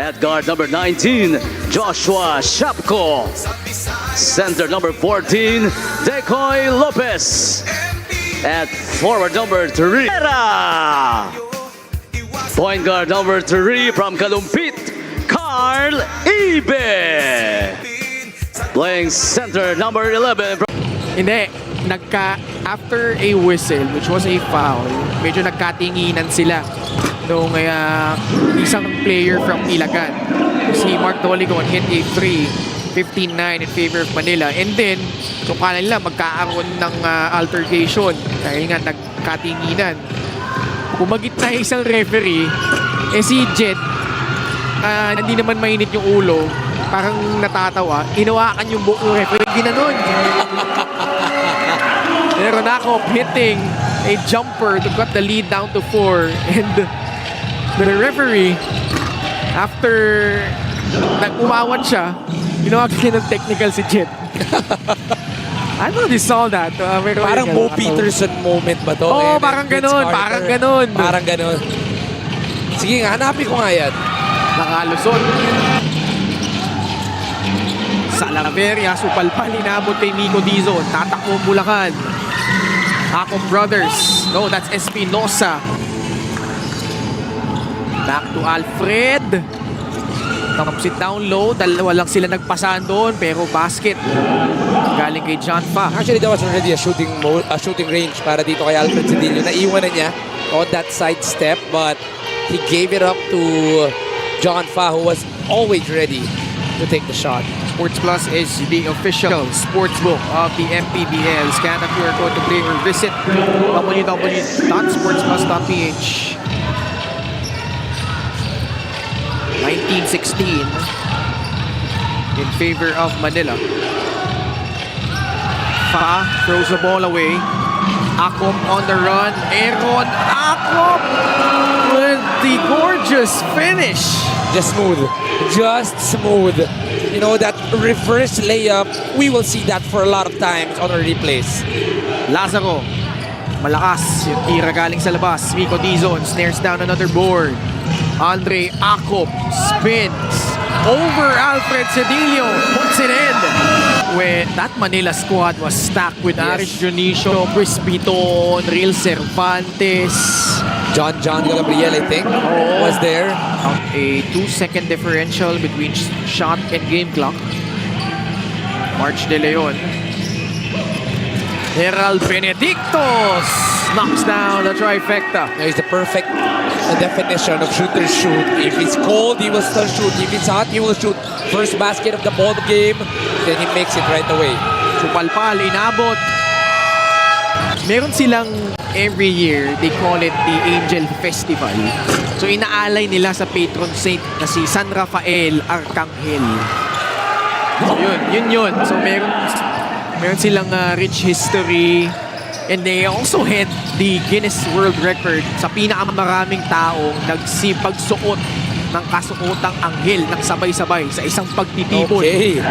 At guard number 19, Joshua Shapko. Center number 14, Decoy Lopez. At forward number 3, point guard number 3 from Kalumpit, Carl Ibe. Playing center number 11. Hindi, after a whistle, which was a foul, medyo nagkatinginan sila nung isang player from Ilagan. Si Mark Doligon hit a 3, 15-9 in favor of Manila. And then, so kala nila magkaaroon ng altercation dahil nga nagkatinginan. Pumagit na isang referee, si Jet, hindi naman mainit yung ulo, parang natatawa, inawakan yung buong referee, ginanon. Ronakop hitting a jumper to cut the lead down to 4. And the referee, after nag-umawat siya, ginawakan niya ng technical si Jet. I don't know if you saw that. Parang Mo Peterson moment ba to? Oo, parang ganun. Parang ganun. Parang ganun. Sige nga, hanapin ko nga yan. Nakalusot. Salaveria, supalpal, inabot kay Nico Dizon. Tatakbo Bulacan. Akop Brothers. No, that's Espinosa. Back to Alfred. Sit down low. Dalawa lang sila nagpasahan doon, pero basket. Galing kay John Fa. Actually, that was already a shooting range para dito kay Alfred Cedillo. Naiwan na niya on that side step, but he gave it up to John Fa, who was always ready to take the shot. Sports Plus is the official sportsbook of the MPBL. Scan the QR code to play or visit www.sportsplus.ph. 19-16 in favor of Manila. Fa throws the ball away. Akop on the run. Aaron Akop with the gorgeous finish. Just smooth. Just smooth. You know, that reverse layup, we will see that for a lot of times on our replays. Lazaro, malakas. Yung tira galing sa labas. Nico Dizon snares down another board. Andre Akop spins over Alfred Cedillo, puts it in. When that Manila squad was stacked with Aris Junicio, Chris Piton, Real Cervantes, John Gabriel, I think, was there. A 2-second differential between shot and game clock. March De Leon. Herald Benedictos knocks down the trifecta. He's the perfect definition of shooter shoot. If it's cold, he will still shoot. If it's hot, he will shoot. First basket of the ball game, then he makes it right away. Supalpal, inabot. Meron silang every year, they call it the Angel Festival. So inaalay nila sa patron saint na si San Rafael Arcangel. So yun. So meron silang rich history. And they also had the Guinness World Record sa pinakamaraming taong nagsipagsuot ng kasuotang anghel ng sabay-sabay sa isang pagtitipon. Okay.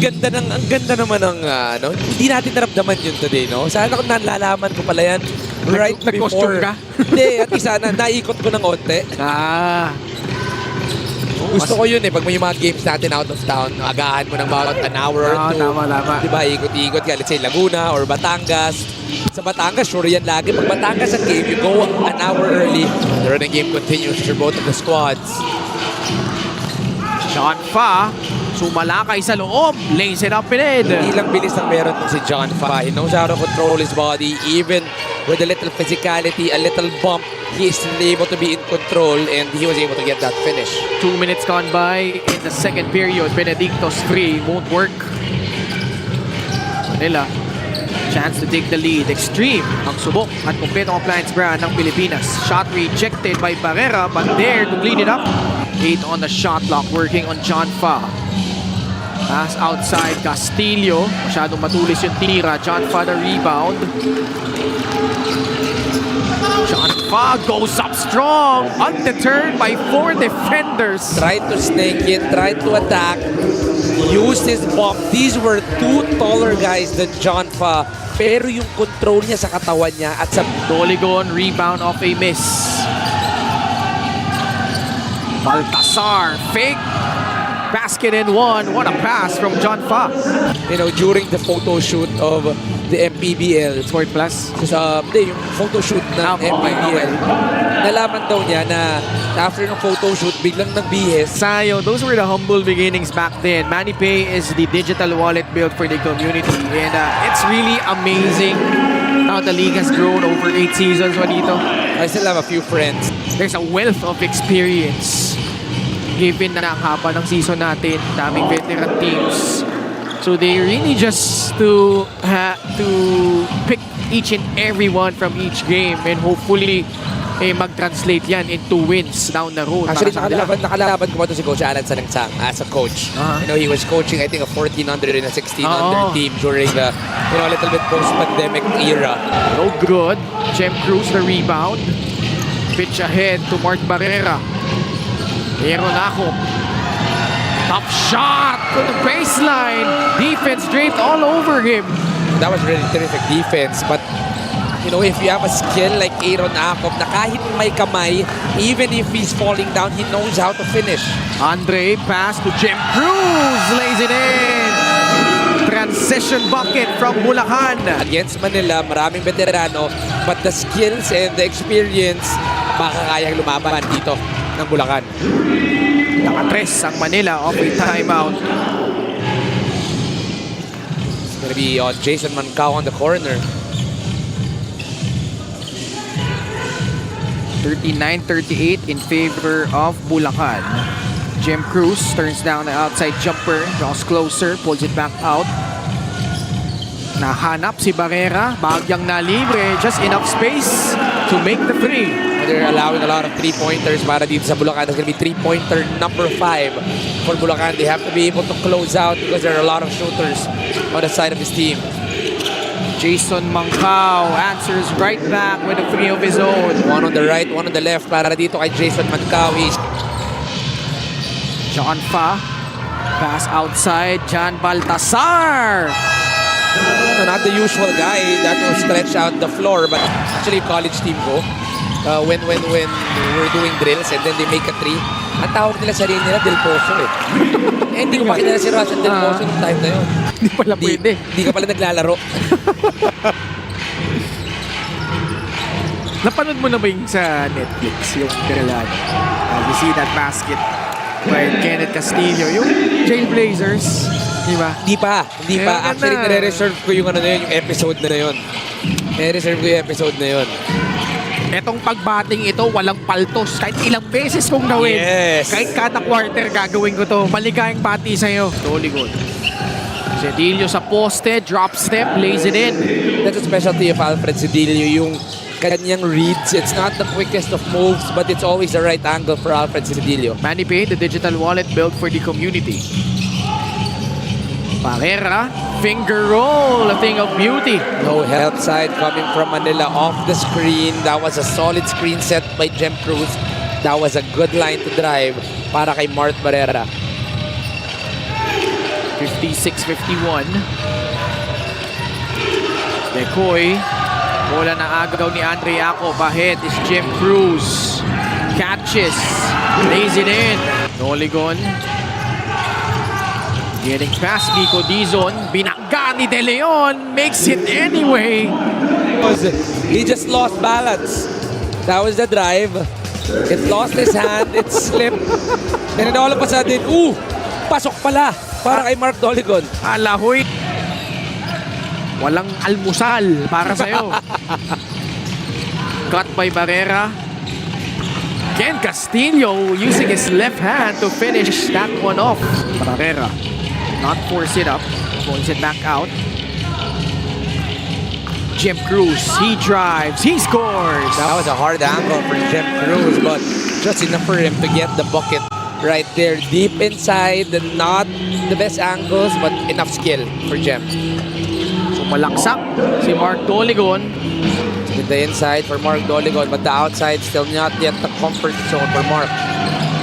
Ang ganda naman ng hindi natin naramdaman yun today, no? Sana kung nalalaman ko pala yan right before. Ka? Hindi, at isa naikot ko ng onte. Gusto ko yun pag may mga games natin out of town, agahan mo ng about an hour or two. Tama. Diba, ikot-ikot ka, let's say Laguna or Batangas. Sa Batangas, sure yan lagi. Pag Batangas ang game, you go an hour early. The running game continues for both of the squads. John Fa, sumalakay sa loob, lays it up in it. Hindi lang bilis ang meron si John Fa. He knows how to control his body, even with a little physicality, a little bump. He is still able to be in control, and he was able to get that finish. 2 minutes gone by in the second period. Benedicto's 3 won't work. Manila, chance to take the lead. Extreme ang subok at kumpletong appliance brand ng Pilipinas. Shot rejected by Barrera, but there to clean it up. 8 on the shot clock, working on John Fa. Pass outside, Castillo. Masyadong matulis yung tira. John Fa the rebound. John Fa goes up strong, undeterred by 4 defenders. Tried to snake it, tried to attack, used his bump. These were 2 taller guys than John Fa. Pero yung control niya sa katawan niya at sa Doligon, rebound off a miss. Baltasar, fake. Basket in one. What a pass from John Fa. You know, during the photo shoot of the MPBL, Sport Plus. yung photo shoot ng Okay, MPBL, nalaman daw niya na after ng photo shoot, biglang nagbihis. Sayo, those were the humble beginnings back then. ManiPay is the digital wallet built for the community. And it's really amazing how the league has grown over 8 seasons, Juanito. I still have a few friends. There's a wealth of experience given na ang haba ng season natin, daming veteran teams. So they really just to pick each and every one from each game and hopefully mag-translate yan into wins down the road. Actually, para sa kanila. nakalaban ko pa to si Coach Alan Salangsang as a coach. Uh-huh. You know, he was coaching, I think, a 1400 and a 1600 Oo. team during the, a little bit post-pandemic era. No good. Jem Cruz the rebound. Pitch ahead to Mark Barrera. Aaron Akop. Top shot to the baseline. Defense draped all over him. That was really terrific defense. But, you know, if you have a skill like Aaron Akop, na kahit may kamay, even if he's falling down, he knows how to finish. Andre pass to Jem Cruz. Lays it in. Transition bucket from Bulacan. Against Manila, maraming veterano, but the skills and the experience, baka kayang lumaban dito ng Bulacan. Nakatres ang Manila off a timeout. It's gonna be Jason Mancao on the corner. 39-38 in favor of Bulacan. Jem Cruz turns down the outside jumper, draws closer, pulls it back out. Nahanap si Barrera, bagyang na libre, just enough space to make the three. They're allowing a lot of three-pointers para dito sa Bulacan. There's gonna be three-pointer number 5 for Bulacan. They have to be able to close out because there are a lot of shooters on the side of this team. Jason Mancao answers right back with a three of his own. One on the right, one on the left para dito kay Jason Mancao. John Fa, pass outside, John Baltasar. No, not the usual guy that will stretch out the floor, but actually college team ko, when we're doing drills and then they make a three, ang tawag nila sa rin nila Del Pozo eh. Hindi ko makilala si Russell Del Pozo nung time na yun. Hindi pala pwede. Hindi ka pala naglalaro. Napanood mo na ba yung sa Netflix, yung Keralano? You see that basket by Kenneth Castillo, yung Jailblazers, di ba? Hindi pa. Meron Actually, na. nire-reserve ko yung ano na yun, yung episode na yun. Nire-reserve ko yung episode na yun. Etong pagbating ito, walang paltos. Kahit ilang beses kong gawin. Yes. Kahit kada quarter gagawin ko to. Maligayang pati sa'yo. Totally good. Cedillo sa poste, drop step, lays it in. That's a specialty of Alfred Cedillo, yung kanyang reads. It's not the quickest of moves, but it's always the right angle for Alfred Cedillo. ManiPay, the digital wallet built for the community. Barrera, finger roll, a thing of beauty. No help side coming from Manila off the screen. That was a solid screen set by Jem Cruz. That was a good line to drive para kay Mart Barrera. 56-51. Decoy. Bola na agaw ni Andre Akop. Ahead is Jem Cruz. Catches. Lays it in. Noligon. Getting past Nico Dizon. Binangga ni De Leon. Makes it anyway. He just lost balance. That was the drive. It lost his hand. It slipped. And then all of a sudden, pasok pala para kay Mark Doligon. Alahoy. Walang almusal para sa'yo. Cut by Barrera. Ken Castillo using his left hand to finish that one off. Barrera not force it up. Pulls it back out. Jem Cruz, he drives, he scores. That was a hard angle for Jem Cruz, but just enough for him to get the bucket right there. Deep inside, not the best angles, but enough skill for Jem. So malaksak si Mark Doligon. With the inside for Mark Doligon, but the outside still not yet the comfort zone for Mark.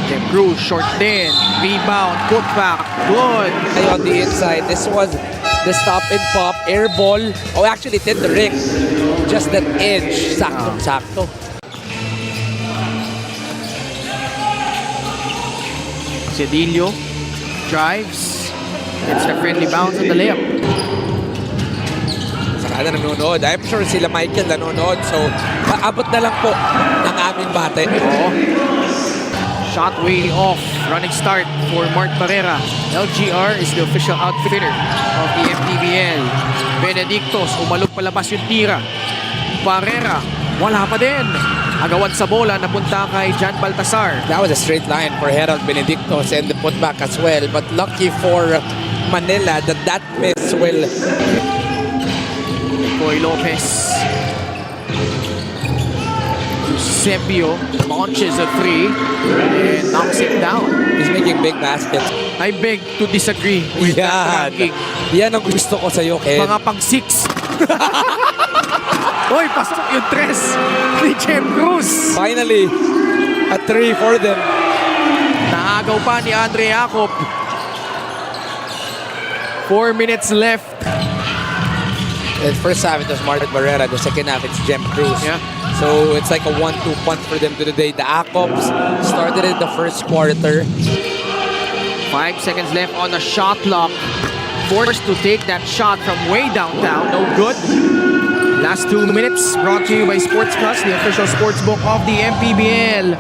Jem Cruz, short din, rebound, put back, good. On the inside, this was the stop and pop, air ball. Oh, actually, it hit the ring. Just that edge, sakto-sakto. Cedillo drives. It's the friendly bounce at the layup. Saka na nanonood. I'm sure sila Michael nanonood. So, paabot na lang po ng aming bate. Oo. Shot way off. Running start for Mark Barrera. LGR is the official outfitter of the MPBL. Benedictos, umalog palabas yung tira. Barrera, wala pa din. Agawad sa bola, napunta kay Jan Baltasar. That was a straight line for Herald Benedictos and the putback as well. But lucky for Manila that miss will... Coy Lopez. Eusebio launches a three and knocks it down. He's making big baskets. I beg to disagree with that ranking. Yan ang gusto ko sa'yo, Ken. Mga pang-6. Oy, pasok yung tres ni Jem Cruz. Finally, a 3 for them. Naagaw pa ni Andre Jacob. 4 minutes left. The first half it was Mark Barrera. The second half it's Jem Cruz. Yeah. So it's like a 1-2 punt for them today. The Acobs started in the first quarter. 5 seconds left on the shot clock. Forced to take that shot from way downtown. No good. Last 2 minutes brought to you by Sports Plus, the official sportsbook of the MPBL.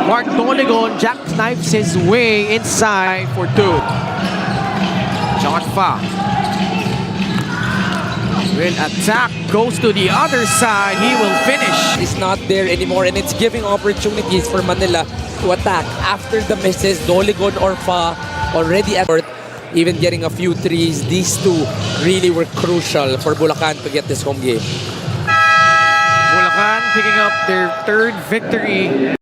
Mark Doligon jackknifes his way inside for 2. John Fa will attack, goes to the other side. He will finish. It's not there anymore and it's giving opportunities for Manila to attack. After the misses, Doligon or Fa already at work, even getting a few threes. These two really were crucial for Bulacan to get this home game. Bulacan picking up their 3rd victory.